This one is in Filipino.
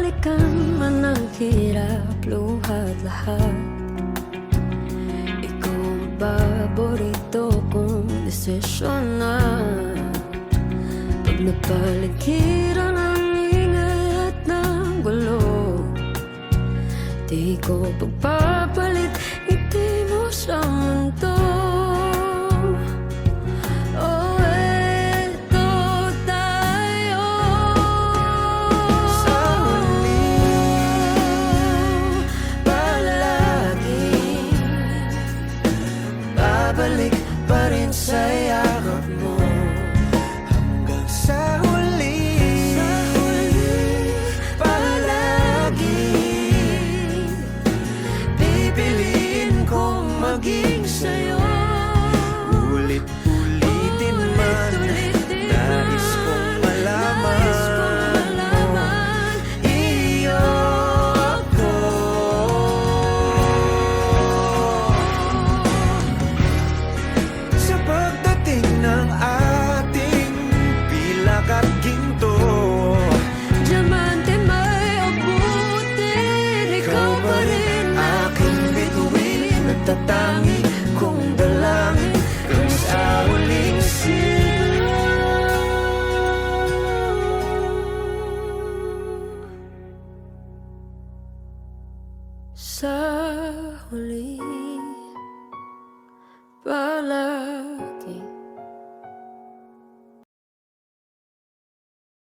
balikan man ang hirap, luha't lahat. Ikaw ang paborito kong desisyon na pag napaligiran ang ingay at ng gulo, di ko pagpapalit ngiti mo sa mundo. Oh, eto tayo sa huli, palaging babalik pa rin sa yakap mo. Hanggang sa huli, palaging pipiliin kong maging sa'yo. ulit-ulitin man, nais kong malaman mo, iyo ako. sa pagdating ng ating pilak at ginto. Diamante may abutin, ikaw pa rin aking bituin, nagtatangi kong dalangin kung sa huling sigaw. Sa huli, palaging